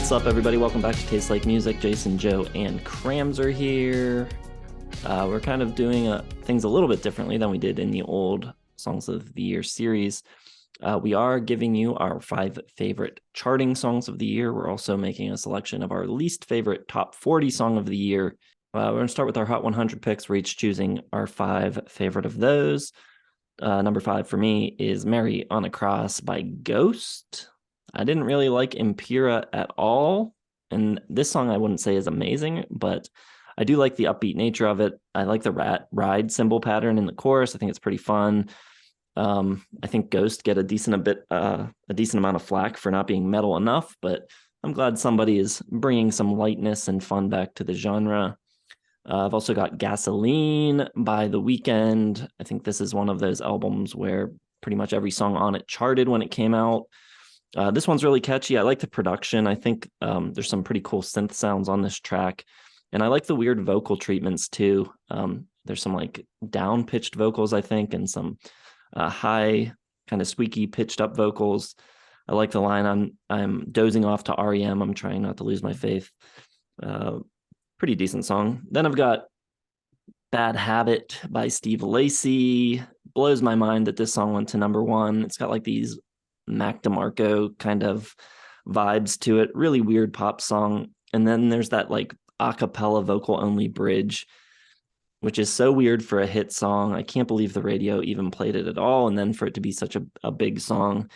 What's up, everybody? Welcome back to Taste Like Music. Jason, Joe, and Krams are here. We're kind of doing things a little bit differently than we did in the old Songs of the Year series. We are giving you our 5 favorite charting songs of the year. We're also making a selection of our least favorite top 40 song of the year. We're going to start with our Hot 100 picks. We're each choosing our 5 favorite of those. Number 5 for me is Mary on a Cross by Ghost. I didn't really like Impera at all, and this song I wouldn't say is amazing, but I do like the upbeat nature of it. I like the ride cymbal pattern in the chorus. I think it's pretty fun. I think Ghost get a decent amount of flack for not being metal enough, but I'm glad somebody is bringing some lightness and fun back to the genre. I've also got Gasoline by The Weeknd. I think this is one of those albums where pretty much every song on it charted when it came out. This one's really catchy. I like the production. I think there's some pretty cool synth sounds on this track. And I like the weird vocal treatments too. There's some like down-pitched vocals, I think, and some high, kind of squeaky, pitched up vocals. I like the line, I'm dozing off to REM. I'm trying not to lose my faith. Pretty decent song. Then I've got Bad Habit by Steve Lacy. Blows my mind that this song went to number 1. It's got like these Mac DeMarco kind of vibes to it. Really weird pop song. And then there's that like a cappella vocal only bridge, which is so weird for a hit song. I can't believe the radio even played it at all. And then for it to be such a big song,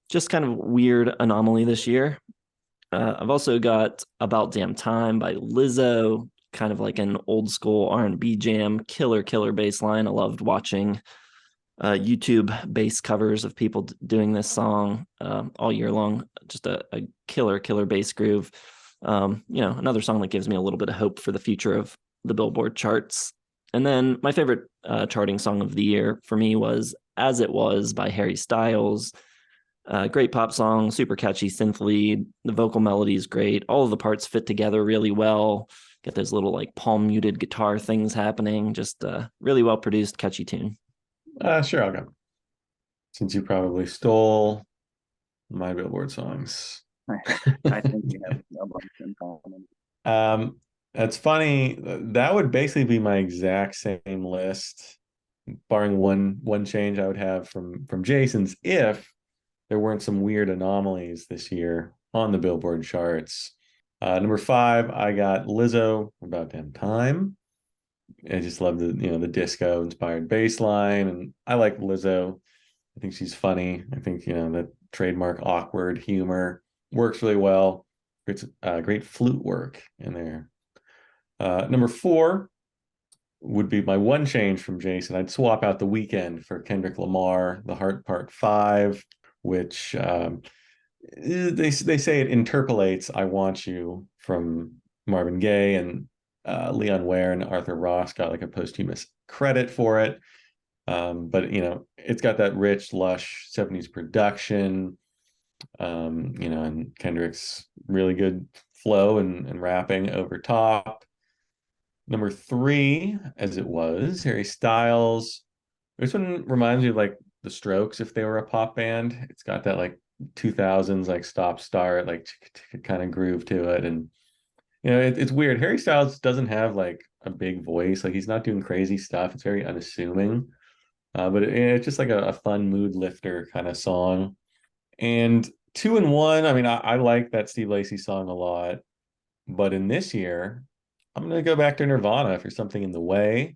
just kind of weird anomaly this year. I've also got About Damn Time by Lizzo, kind of like an old school R&B jam, killer bass line. I loved watching YouTube bass covers of people doing this song all year long. Just a killer bass groove. Another song that gives me a little bit of hope for the future of the Billboard charts. And then my favorite charting song of the year for me was As It Was by Harry Styles. Great pop song, super catchy synth lead. The vocal melody is great. All of the parts fit together really well. Get those little like palm muted guitar things happening. Just really well produced, catchy tune. Sure, I'll go. Since you probably stole my Billboard songs. I think we have a bunch in common. That's funny. That would basically be my exact same list, barring one change I would have from Jason's if there weren't some weird anomalies this year on the Billboard charts. Number 5, I got Lizzo, About Damn Time. I just love the disco inspired bass line, and I like Lizzo. I think she's funny. I think the trademark awkward humor works really well. It's great flute work in there. Number 4 would be my one change from Jason. I'd swap out The Weeknd for Kendrick Lamar, The Heart Part 5, which they say it interpolates I Want You from Marvin Gaye, and Leon Ware and Arthur Ross got like a posthumous credit for it. But it's got that rich, lush 70s production, and Kendrick's really good flow and rapping over top. Number 3, As It Was, Harry Styles. This one reminds me of like the Strokes if they were a pop band. It's got that like 2000s like stop start like kind of groove to it, and it's weird. Harry Styles doesn't have like a big voice. Like he's not doing crazy stuff. It's very unassuming. But it's just like a fun mood lifter kind of song. And 2 and 1, I mean, I like that Steve Lacy song a lot. But in this year, I'm going to go back to Nirvana for Something in the Way,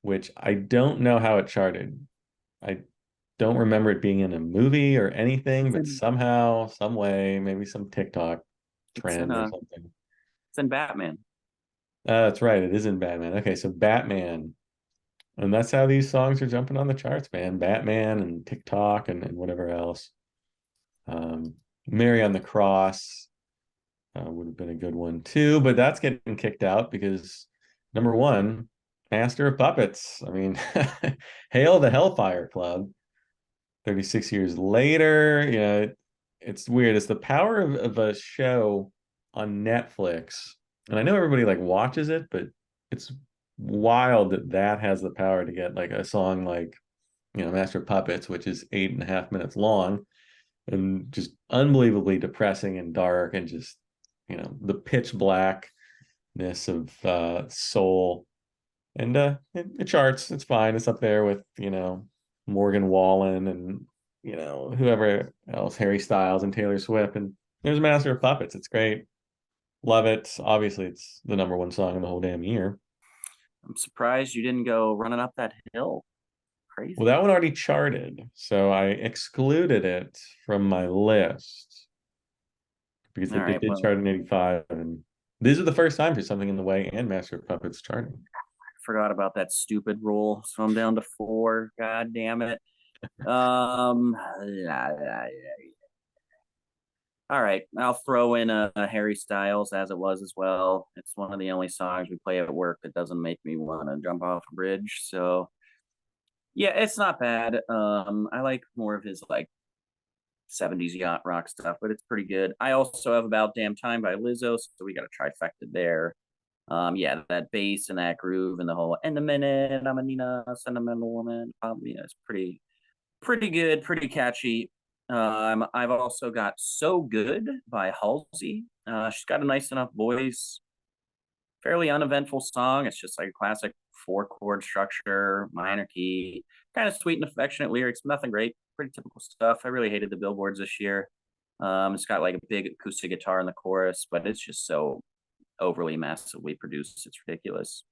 which I don't know how it charted. I don't remember it being in a movie or anything, but somehow, some way, maybe some TikTok trend or something. It's in Batman. That's right. It is in Batman. Okay, so Batman. And that's how these songs are jumping on the charts, man. Batman and TikTok and whatever else. Mary on the Cross would have been a good one too, but that's getting kicked out because number 1, Master of Puppets. I mean, hail the Hellfire Club. 36 years later, it's weird. It's the power of a show on Netflix. And I know everybody like watches it, but it's wild that has the power to get like a song like Master of Puppets, which is 8.5 minutes long and just unbelievably depressing and dark and just the pitch blackness of soul. And it charts. It's fine. It's up there with, Morgan Wallen and, whoever else, Harry Styles and Taylor Swift. And there's Master of Puppets. It's great. Love it. Obviously, it's the number one song in the whole damn year. I'm surprised you didn't go Running Up That Hill. Crazy. Well, that one already charted, so I excluded it from my list because it did chart in 85. And these are the first time for Something in the Way and Master of Puppets charting. Forgot about that stupid rule, so I'm down to 4. God damn it. All right, I'll throw in a Harry Styles As It Was as well. It's one of the only songs we play at work that doesn't make me want to jump off a bridge. So yeah, it's not bad. I like more of his like 70s yacht rock stuff, but it's pretty good. I also have About Damn Time by Lizzo, so we got a trifecta there. Yeah, that bass and that groove and the whole "in a minute, I'm a Nina, sentimental woman." It's pretty good, pretty catchy. I've also got So Good by Halsey. She's got a nice enough voice, fairly uneventful song. It's just like a classic 4-chord structure, minor key, kind of sweet and affectionate lyrics, nothing great, pretty typical stuff. I really hated the billboards this year. It's got like a big acoustic guitar in the chorus, but it's just so overly massively produced. It's ridiculous.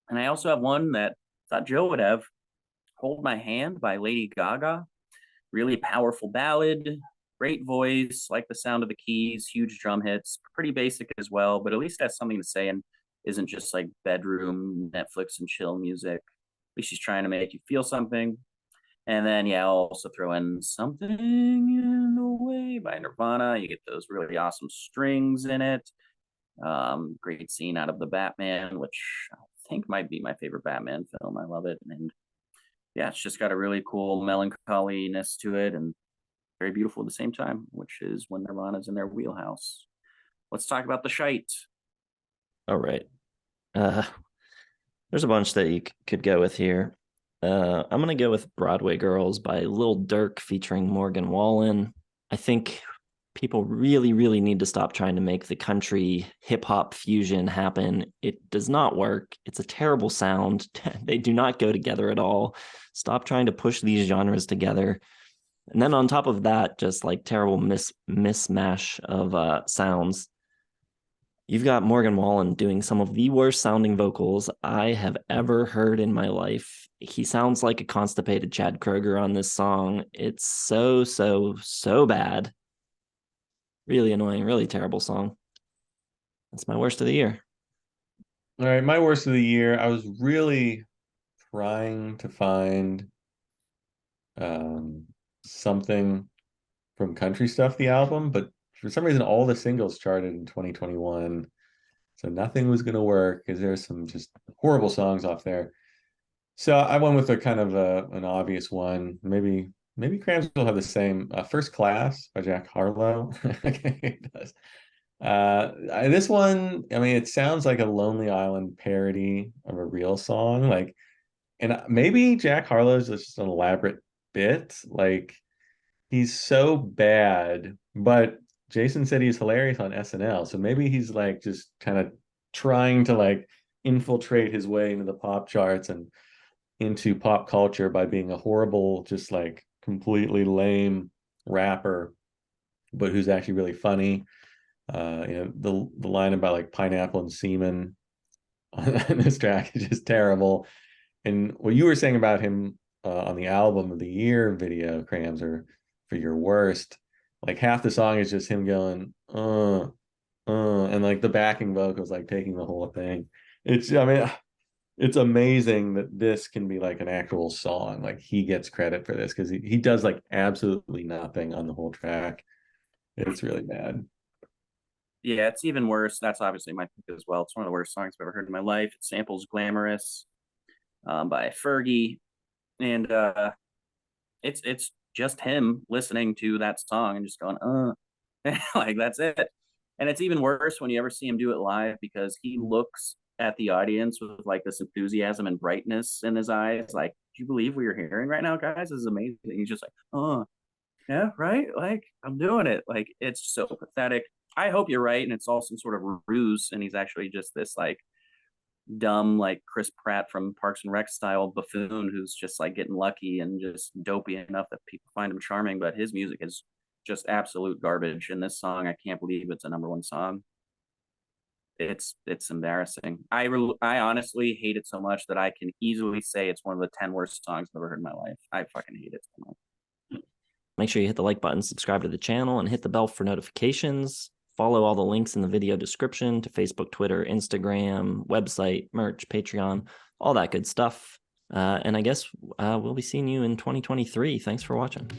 And I also have one that I thought Joe would have, Hold My Hand by Lady Gaga. Really powerful ballad, great voice, like the sound of the keys, huge drum hits, pretty basic as well, but at least has something to say and isn't just like bedroom Netflix and chill music. At least she's trying to make you feel something. And then, yeah, I'll also throw in Something in the Way by Nirvana. You get those really awesome strings in it. Great scene out of The Batman, which I think might be my favorite Batman film. I love it. And yeah, it's just got a really cool melancholiness to it and very beautiful at the same time, which is when Nirvana's in their wheelhouse. Let's talk about the shite. All right. There's a bunch that you could go with here. I'm going to go with Broadway Girls by Lil Durk featuring Morgan Wallen. I think people really, really need to stop trying to make the country hip hop fusion happen. It does not work. It's a terrible sound. They do not go together at all. Stop trying to push these genres together. And then on top of that, just like terrible mismatch of sounds. You've got Morgan Wallen doing some of the worst sounding vocals I have ever heard in my life. He sounds like a constipated Chad Kroeger on this song. It's so bad. Really annoying, really terrible song. That's my worst of the year. All right, my worst of the year. I was really trying to find something from Country Stuff, the album, but for some reason all the singles charted in 2021. So nothing was going to work because there's some just horrible songs off there. So I went with a kind of an obvious one. Maybe Crams will have the same. First Class by Jack Harlow. It does. This one, I mean, it sounds like a Lonely Island parody of a real song. Like, and maybe Jack Harlow's just an elaborate bit. Like, he's so bad, but Jason said he's hilarious on SNL. So maybe he's like just kind of trying to like infiltrate his way into the pop charts and into pop culture by being a horrible, just like completely lame rapper, but who's actually really funny. The line about like pineapple and semen on this track is just terrible. And what you were saying about him on the album of the year video, Crams, or for your worst, like half the song is just him going, and like the backing vocals like taking the whole thing. I mean, it's amazing that this can be like an actual song. Like he gets credit for this because he does like absolutely nothing on the whole track. It's really bad. Yeah, it's even worse. That's obviously my pick as well. It's one of the worst songs I've ever heard in my life. It samples Glamorous by Fergie. And it's just him listening to that song and just going, like that's it. And it's even worse when you ever see him do it live because he looks at the audience with like this enthusiasm and brightness in his eyes. Like, do you believe what you're hearing right now, guys? This is amazing. He's just like, oh, yeah, right? Like, I'm doing it. Like, it's so pathetic. I hope you're right, and it's all some sort of ruse, and he's actually just this like dumb, like Chris Pratt from Parks and Rec style buffoon who's just like getting lucky and just dopey enough that people find him charming. But his music is just absolute garbage. And this song, I can't believe it's a #1 song. It's embarrassing. I honestly hate it so much that I can easily say it's one of the 10 worst songs I've ever heard in my life. I fucking hate it so much. Make sure you hit the like button, subscribe to the channel, and hit the bell for notifications. Follow all the links in the video description to Facebook, Twitter, Instagram, website, merch, Patreon, all that good stuff. And I guess we'll be seeing you in 2023. Thanks for watching.